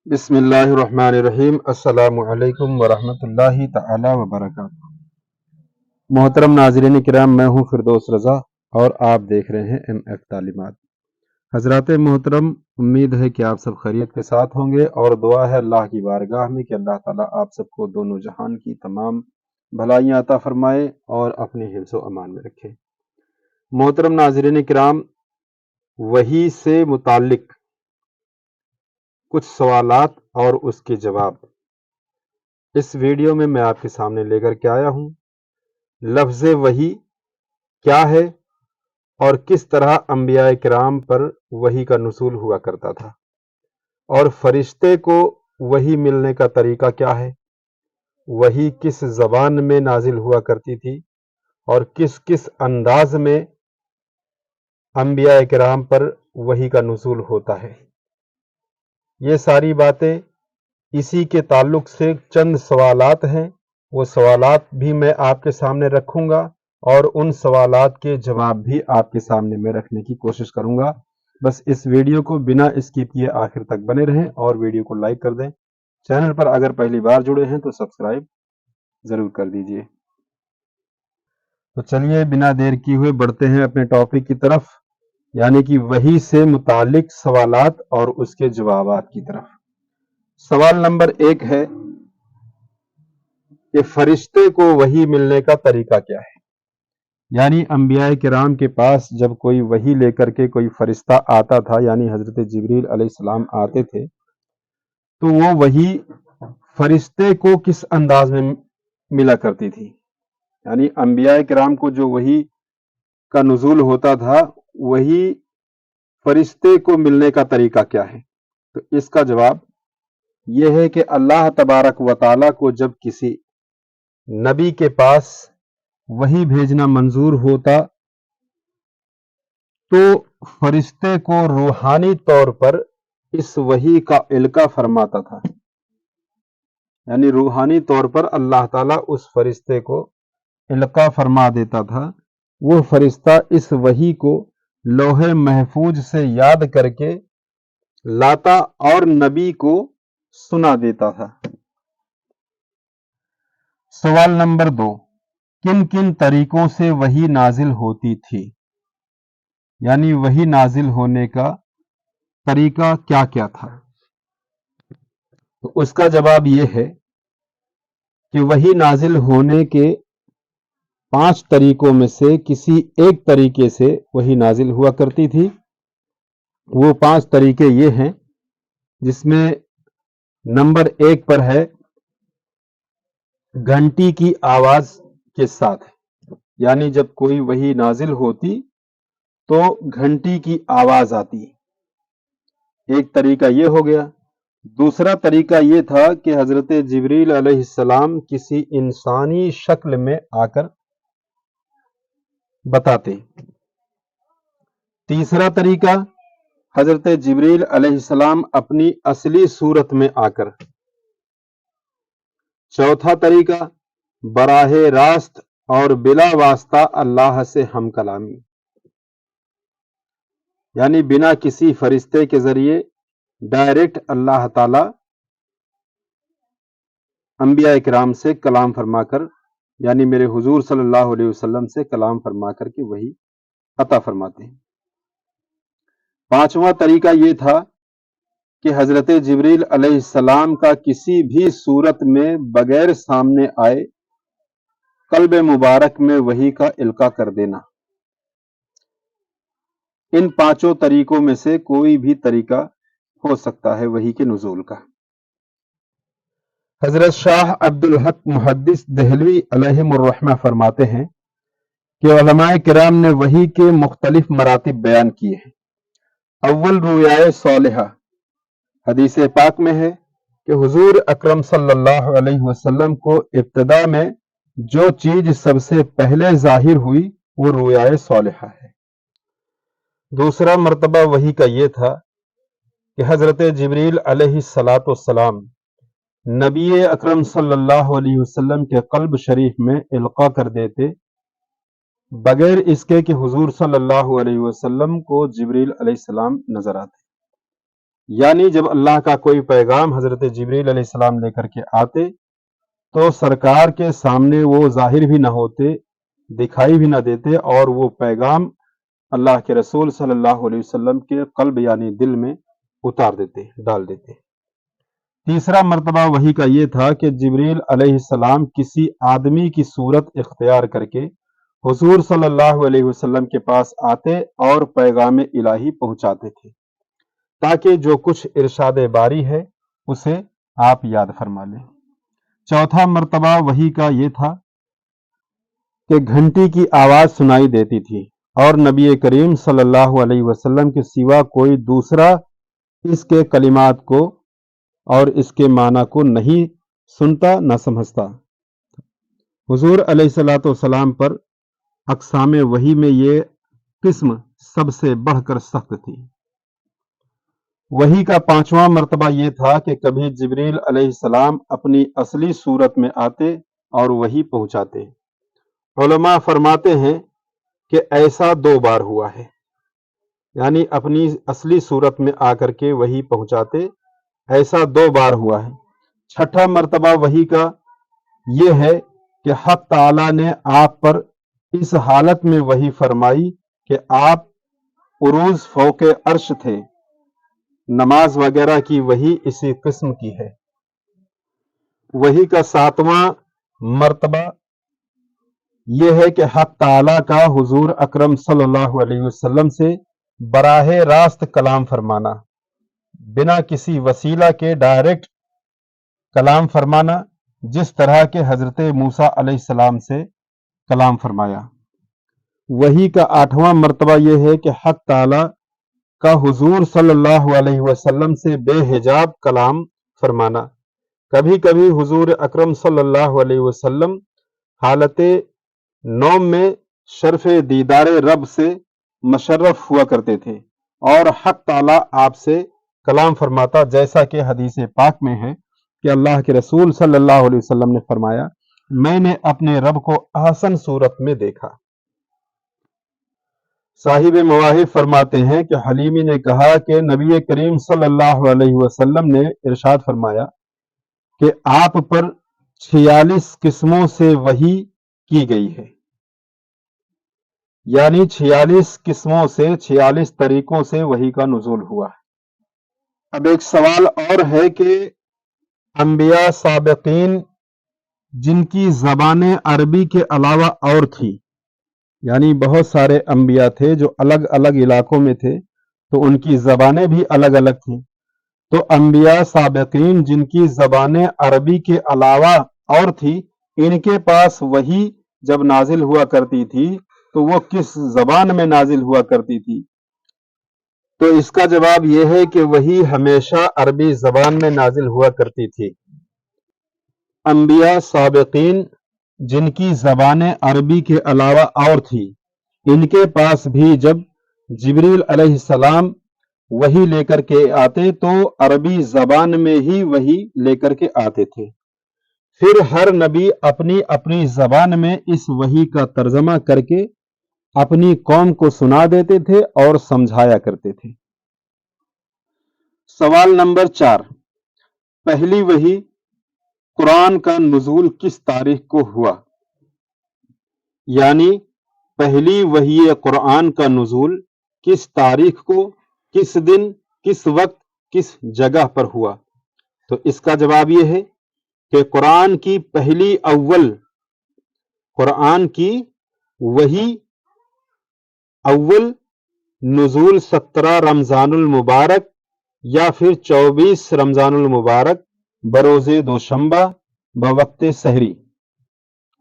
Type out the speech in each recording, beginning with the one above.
بسم اللہ الرحمن الرحیم۔ السلام علیکم ورحمۃ اللہ تعالی وبرکاتہ۔ محترم ناظرین کرام، میں ہوں فردوس رضا اور آپ دیکھ رہے ہیں ایم ایف تعلیمات۔ حضرات محترم، امید ہے کہ آپ سب خیریت کے ساتھ ہوں گے اور دعا ہے اللہ کی بارگاہ میں کہ اللہ تعالیٰ آپ سب کو دونوں جہان کی تمام بھلائیاں عطا فرمائے اور اپنے حفظ و امان میں رکھے۔ محترم ناظرین کرام، وحی سے متعلق کچھ سوالات اور اس کے جواب اس ویڈیو میں آپ کے سامنے لے کر کے آیا ہوں۔ لفظ وحی کیا ہے اور کس طرح انبیاء کرام پر وحی کا نزول ہوا کرتا تھا، اور فرشتے کو وحی ملنے کا طریقہ کیا ہے، وحی کس زبان میں نازل ہوا کرتی تھی اور کس کس انداز میں انبیاء کرام پر وحی کا نزول ہوتا ہے۔ یہ ساری باتیں اسی کے تعلق سے چند سوالات ہیں، وہ سوالات بھی میں آپ کے سامنے رکھوں گا اور ان سوالات کے جواب بھی آپ کے سامنے میں رکھنے کی کوشش کروں گا۔ بس اس ویڈیو کو بنا اسکپ کیے آخر تک بنے رہیں اور ویڈیو کو لائک کر دیں۔ چینل پر اگر پہلی بار جڑے ہیں تو سبسکرائب ضرور کر دیجئے۔ تو چلیے بنا دیر کیے ہوئے بڑھتے ہیں اپنے ٹاپک کی طرف، یعنی کہ وحی سے متعلق سوالات اور اس کے جوابات کی طرف۔ سوال نمبر 1 ہے کہ فرشتے کو وحی ملنے کا طریقہ کیا ہے؟ یعنی انبیاء کرام کے پاس جب کوئی وحی لے کر کے کوئی فرشتہ آتا تھا، یعنی حضرت جبریل علیہ السلام آتے تھے، تو وہ وحی فرشتے کو کس انداز میں ملا کرتی تھی؟ یعنی انبیاء کرام کو جو وحی کا نزول ہوتا تھا، وہی فرشتے کو ملنے کا طریقہ کیا ہے؟ تو اس کا جواب یہ ہے کہ اللہ تبارک و تعالیٰ کو جب کسی نبی کے پاس وحی بھیجنا منظور ہوتا تو فرشتے کو روحانی طور پر اس وحی کا القاء فرماتا تھا، یعنی روحانی طور پر اللہ تعالیٰ اس فرشتے کو القاء فرما دیتا تھا۔ وہ فرشتہ اس وحی کو لوح محفوظ سے یاد کر کے لاتا اور نبی کو سنا دیتا تھا۔ سوال نمبر 2، کن کن طریقوں سے وحی نازل ہوتی تھی؟ یعنی وحی نازل ہونے کا طریقہ کیا کیا تھا؟ تو اس کا جواب یہ ہے کہ وحی نازل ہونے کے 5 طریقوں میں سے کسی ایک طریقے سے وحی نازل ہوا کرتی تھی۔ وہ 5 طریقے یہ ہیں، جس میں نمبر 1 پر ہے گھنٹی کی آواز کے ساتھ، یعنی جب کوئی وحی نازل ہوتی تو گھنٹی کی آواز آتی۔ ایک طریقہ یہ ہو گیا۔ دوسرا طریقہ یہ تھا کہ حضرت جبریل علیہ السلام کسی انسانی شکل میں آ کر بتاتے۔ تیسرا طریقہ، حضرت جبریل علیہ السلام اپنی اصلی صورت میں آ کر۔ چوتھا طریقہ، براہ راست اور بلا واسطہ اللہ سے ہم کلامی، یعنی بنا کسی فرشتے کے ذریعے ڈائریکٹ اللہ تعالی انبیاء کرام سے کلام فرما کر، یعنی میرے حضور صلی اللہ علیہ وسلم سے کلام فرما کر کے وہی عطا فرماتے ہیں۔ 5واں طریقہ یہ تھا کہ حضرت جبریل علیہ السلام کا کسی بھی صورت میں بغیر سامنے آئے قلب مبارک میں وحی کا القاء کر دینا۔ ان 5 طریقوں میں سے کوئی بھی طریقہ ہو سکتا ہے وحی کے نزول کا۔ حضرت شاہ عبدالحق محدث دہلوی علیہم الرحمہ فرماتے ہیں کہ علماء کرام نے وحی کے مختلف مراتب بیان کیے ہیں۔ اول رویائے صالحہ، حدیث پاک میں ہے کہ حضور اکرم صلی اللہ علیہ وسلم کو ابتدا میں جو چیز سب سے پہلے ظاہر ہوئی وہ رویائے صالحہ ہے۔ دوسرا مرتبہ وحی کا یہ تھا کہ حضرت جبریل علیہ السلام نبی اکرم صلی اللہ علیہ وسلم کے قلب شریف میں القاء کر دیتے، بغیر اس کے کہ حضور صلی اللہ علیہ وسلم کو جبریل علیہ السلام نظر آتے۔ یعنی جب اللہ کا کوئی پیغام حضرت جبریل علیہ السلام لے کر کے آتے تو سرکار کے سامنے وہ ظاہر بھی نہ ہوتے، دکھائی بھی نہ دیتے، اور وہ پیغام اللہ کے رسول صلی اللہ علیہ وسلم کے قلب یعنی دل میں اتار دیتے، ڈال دیتے۔ تیسرا مرتبہ وحی کا یہ تھا کہ جبریل علیہ السلام کسی آدمی کی صورت اختیار کر کے حضور صلی اللہ علیہ وسلم کے پاس آتے اور پیغام الہی پہنچاتے تھے، تاکہ جو کچھ ارشاد باری ہے اسے آپ یاد فرما لیں۔ چوتھا مرتبہ وحی کا یہ تھا کہ گھنٹی کی آواز سنائی دیتی تھی اور نبی کریم صلی اللہ علیہ وسلم کے سوا کوئی دوسرا اس کے کلمات کو اور اس کے معنی کو نہیں سنتا نہ سمجھتا۔ حضور علیہ الصلوۃ والسلام پر اقسام وحی میں یہ قسم سب سے بڑھ کر سخت تھی۔ وحی کا پانچواں مرتبہ یہ تھا کہ کبھی جبریل علیہ السلام اپنی اصلی صورت میں آتے اور وحی پہنچاتے۔ علماء فرماتے ہیں کہ ایسا 2 بار ہوا ہے، یعنی اپنی اصلی صورت میں آ کر کے وحی پہنچاتے، ایسا 2 بار ہوا ہے۔ چھٹا مرتبہ وحی کا یہ ہے کہ حق تعالی نے آپ پر اس حالت میں وحی فرمائی کہ آپ عروج فوق عرش تھے۔ نماز وغیرہ کی وحی اسی قسم کی ہے۔ وحی کا 7واں مرتبہ یہ ہے کہ حق تعالی کا حضور اکرم صلی اللہ علیہ وسلم سے براہ راست کلام فرمانا، بنا کسی وسیلہ کے ڈائریکٹ کلام فرمانا، جس طرح کے حضرت موسیٰ علیہ السلام سے کلام فرمایا۔ وحی کا 8واں مرتبہ یہ ہے کہ حق تعالی کا حضور صلی اللہ علیہ وسلم سے بے حجاب کلام فرمانا۔ کبھی کبھی حضور اکرم صلی اللہ علیہ وسلم حالت نوم میں شرف دیدار رب سے مشرف ہوا کرتے تھے اور حق تعالی آپ سے کلام فرماتا، جیسا کہ حدیث پاک میں ہے کہ اللہ کے رسول صلی اللہ علیہ وسلم نے فرمایا، میں نے اپنے رب کو احسن صورت میں دیکھا۔ صاحب مواہب فرماتے ہیں کہ حلیمی نے کہا کہ نبی کریم صلی اللہ علیہ وسلم نے ارشاد فرمایا کہ آپ پر 46 قسموں سے وحی کی گئی ہے، یعنی 46 قسموں سے 46 طریقوں سے وحی کا نزول ہوا ہے۔ اب ایک سوال اور ہے کہ انبیاء سابقین جن کی زبان عربی کے علاوہ اور تھی، یعنی بہت سارے انبیاء تھے جو الگ الگ علاقوں میں تھے، تو ان کی زبانیں بھی الگ الگ تھیں، تو انبیاء سابقین جن کی زبان عربی کے علاوہ اور تھی، ان کے پاس وحی جب نازل ہوا کرتی تھی تو وہ کس زبان میں نازل ہوا کرتی تھی؟ تو اس کا جواب یہ ہے کہ وحی ہمیشہ عربی زبان میں نازل ہوا کرتی تھی۔ انبیاء سابقین جن کی زبان عربی کے علاوہ اور تھی، ان کے پاس بھی جب جبریل علیہ السلام وحی لے کر کے آتے تو عربی زبان میں ہی وحی لے کر کے آتے تھے۔ پھر ہر نبی اپنی اپنی زبان میں اس وحی کا ترجمہ کر کے اپنی قوم کو سنا دیتے تھے اور سمجھایا کرتے تھے۔ سوال نمبر 4، پہلی وحی قرآن کا نزول کس تاریخ کو ہوا؟ یعنی پہلی وحی قرآن کا نزول کس تاریخ کو، کس دن، کس وقت، کس جگہ پر ہوا؟ تو اس کا جواب یہ ہے کہ قرآن کی پہلی قرآن کی وحی اول نزول 17 رمضان المبارک یا پھر 24 رمضان المبارک بروز دوشنبہ بوقت سحری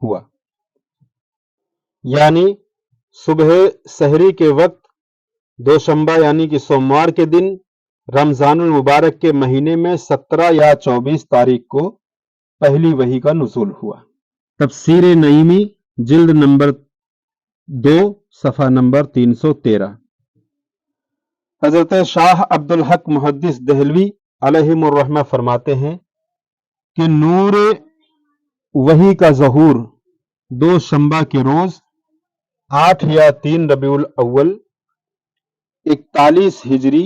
ہوا، یعنی صبح سحری کے وقت دوشنبہ یعنی کہ سوموار کے دن رمضان المبارک کے مہینے میں 17 یا 24 تاریخ کو پہلی وحی کا نزول ہوا۔ تفسیر نعیمی جلد نمبر 2 صفحہ نمبر 313۔ حضرت شاہ عبد الحق محدث دہلوی علیہ الرحمہ فرماتے ہیں کہ نور وحی کا ظہور دوشنبہ کے روز 8 یا 3 ربیع الاول 41 ہجری